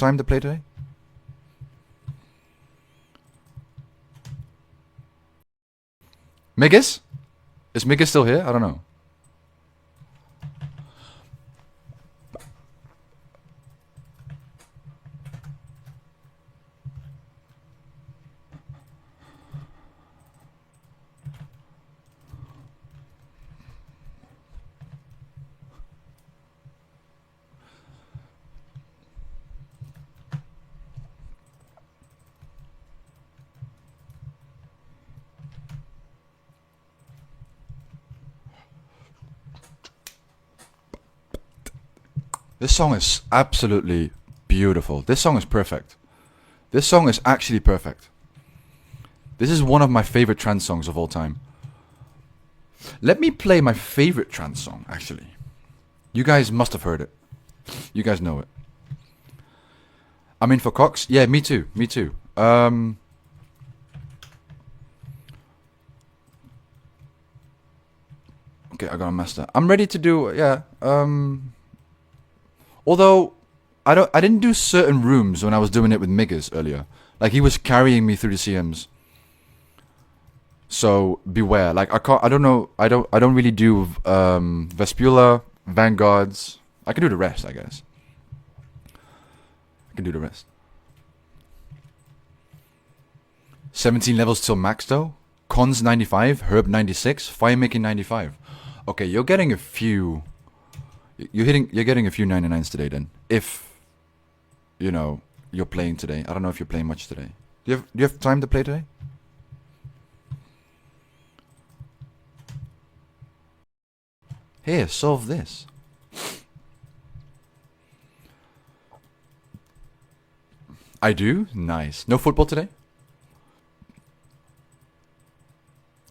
time to play today? Migas? Is Migas still here? I don't know. This song is absolutely beautiful. This song is perfect. This song is actually perfect. This is one of my favorite trance songs of all time. Let me play my favorite trance song, actually. You guys must have heard it. You guys know it. I'm in for Cox? Yeah, me too. Me too. Okay, I got a master. I'm ready to do, yeah. Although I didn't do certain rooms when I was doing it with Migas earlier. Like he was carrying me through the CMs. So beware. Like I don't know. I don't really do Vespula, Vanguards. I can do the rest, I guess. I can do the rest. 17 levels till max though. Cons 95, Herb 96, Firemaking 95. Okay, you're getting a few. You're getting a few 99s today then. If you know you're playing today. I don't know if you're playing much today. Do you have time to play today? Here, solve this. I do? Nice. No football today?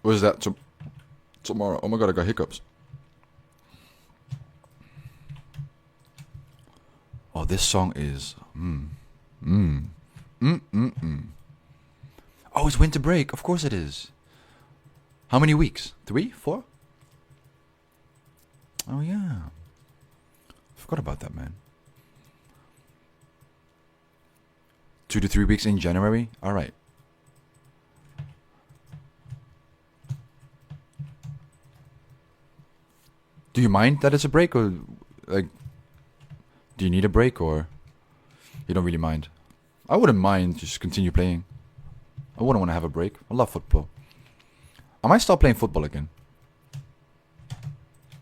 Or is that tomorrow? Oh my god, I got hiccups. Oh, this song is... Oh, it's winter break. Of course it is. How many weeks? 3? 4? Oh, yeah. Forgot about that, man. 2 to 3 weeks in January? Alright. Do you mind that it's a break, or like, do you need a break, or you don't really mind? I wouldn't mind just continue playing. I wouldn't want to have a break. I love football. I might start playing football again.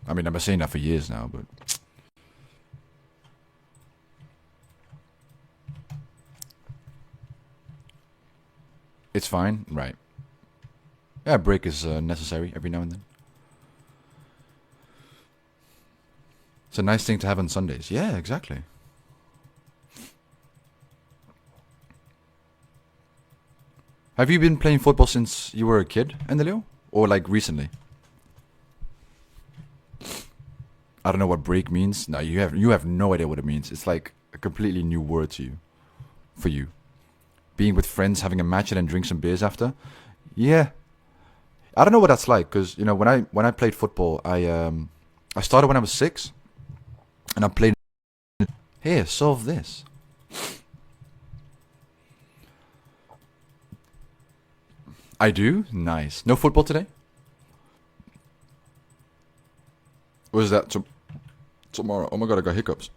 I mean, I've been saying that for years now, but it's fine, right? Yeah, a break is necessary every now and then. It's a nice thing to have on Sundays. Yeah, exactly. Have you been playing football since you were a kid, Endelio? Or like recently? I don't know what break means. No, you have no idea what it means. It's like a completely new word to you. For you. Being with friends, having a match and then drink some beers after. Yeah. I don't know what that's like, because you know when I played football, I started when I was 6 and I played. Here, solve this. I do? Nice. No football today? Or is that tomorrow? Oh my god, I got hiccups.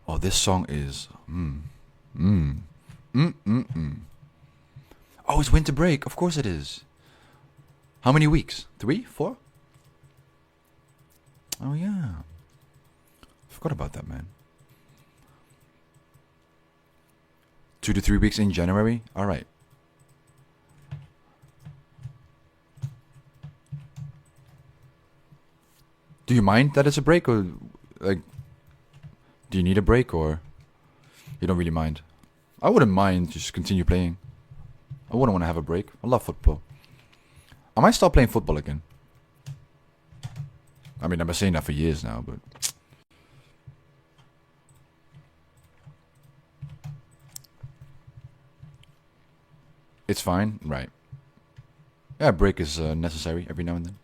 Oh, this song is... Oh, it's winter break. Of course it is. How many weeks? 3? 4? Oh, yeah. Forgot about that, man. 2 to 3 weeks in January? Alright. Do you mind that it's a break, or like, do you need a break, or you don't really mind? I wouldn't mind just continue playing. I wouldn't want to have a break. I love football. I might start playing football again. I mean, I've been saying that for years now, but it's fine, right? Yeah, a break is necessary every now and then.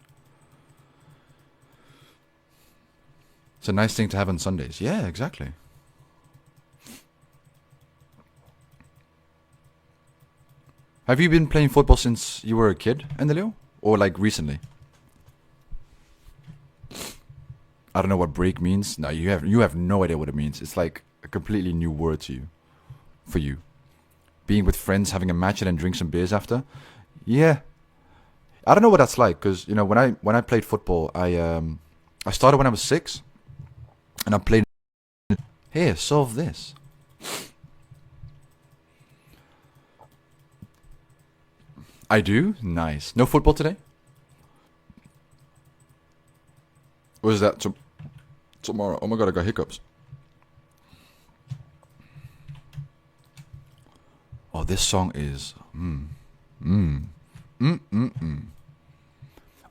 It's It's a nice thing to have on Sundays. Yeah, exactly. Have you been playing football since you were a kid, Endelio? Or like recently? I don't know what break means. No, you have no idea what it means. It's like a completely new word to you. For you. Being with friends, having a match and then drink some beers after. Yeah. I don't know what that's like, because when I played football, I started when I was 6, and I played. Here, solve this. I do? Nice. No football today? Or is that tomorrow? Oh my god, I got hiccups. Oh, this song is...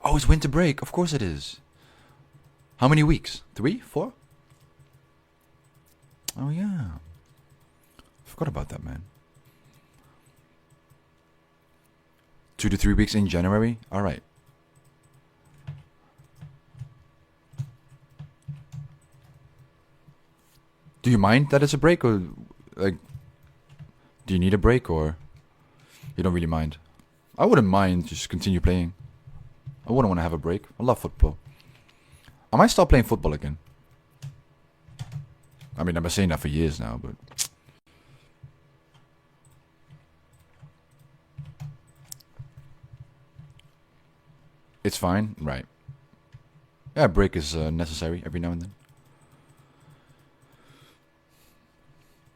Oh, it's winter break. Of course it is. How many weeks? 3? 4? Oh, yeah. Forgot about that, man. 2 to 3 weeks in January? Alright. Do you mind that it's a break, or like, do you need a break, or you don't really mind? I wouldn't mind just continue playing. I wouldn't want to have a break. I love football. I might start playing football again. I mean, I've been saying that for years now, but it's fine, right? Yeah, a break is necessary every now and then.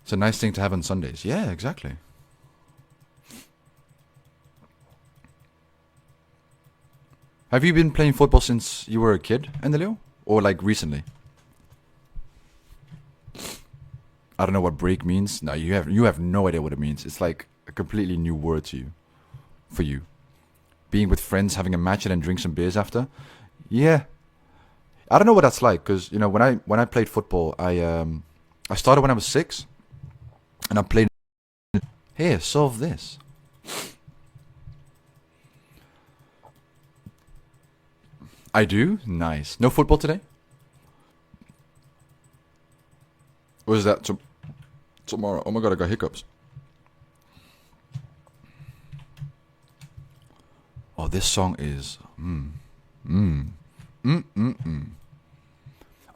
It's a nice thing to have on Sundays. Yeah, exactly. Have you been playing football since you were a kid, Endelio? Or like recently? I don't know what break means. No, you have no idea what it means. It's like a completely new word to you. For you. Being with friends, having a match and then drink some beers after. Yeah. I don't know what that's like, because when I played football, I started when I was 6, and I played. Here, solve this. I do? Nice. No football today? Or is that tomorrow? Oh my god, I got hiccups. Oh, this song is...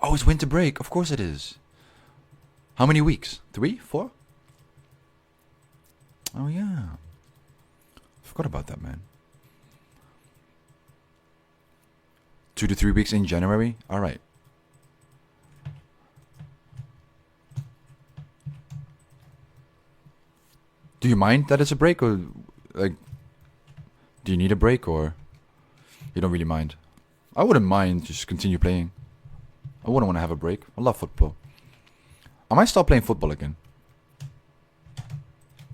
Oh, it's winter break. Of course it is. How many weeks? 3? 4? Oh, yeah. Forgot about that, man. 2 to 3 weeks in January? Alright. Do you mind that it's a break, or like, do you need a break, or you don't really mind? I wouldn't mind just continue playing. I wouldn't want to have a break. I love football. I might start playing football again.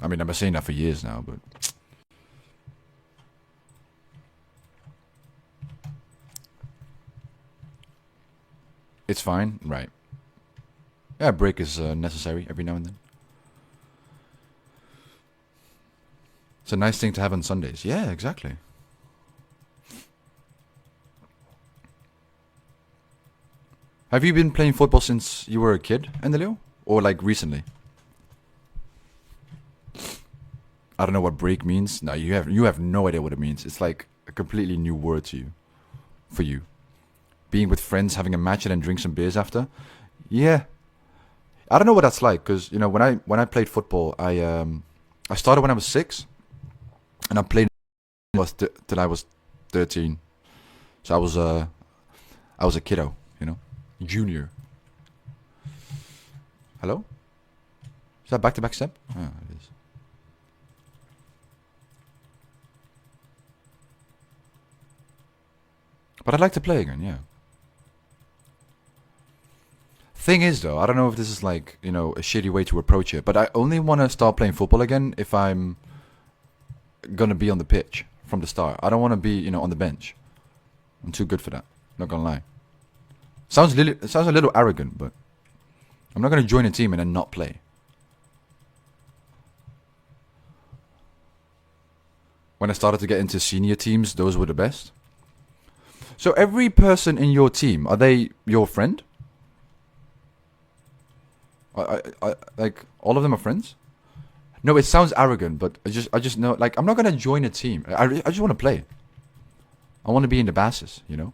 I mean, I've been saying that for years now, but it's fine, right? Yeah, a break is necessary every now and then. It's a nice thing to have on Sundays. Yeah, exactly. Have you been playing football since you were a kid, Endelio? Or like recently? I don't know what break means. No, you have no idea what it means. It's like a completely new word to you. For you. Being with friends, having a match and then drink some beers after. Yeah. I don't know what that's like, because when I played football, I started when I was 6, and I played till I was 13. So I was a kiddo, junior. Hello? Is that back-to-back step? Oh, it is. But I'd like to play again, yeah. Thing is, though, I don't know if this is like, a shitty way to approach it, but I only want to start playing football again if I'm gonna be on the pitch from the start. I don't want to be, on the bench. I'm too good for that. Not gonna lie. Sounds a little arrogant, but I'm not gonna join a team and then not play. When I started to get into senior teams, those were the best. So every person in your team, are they your friend? Like all of them are friends. No, it sounds arrogant, but I just know, like, I'm not gonna join a team. I just want to play. I want to be in the basses, you know.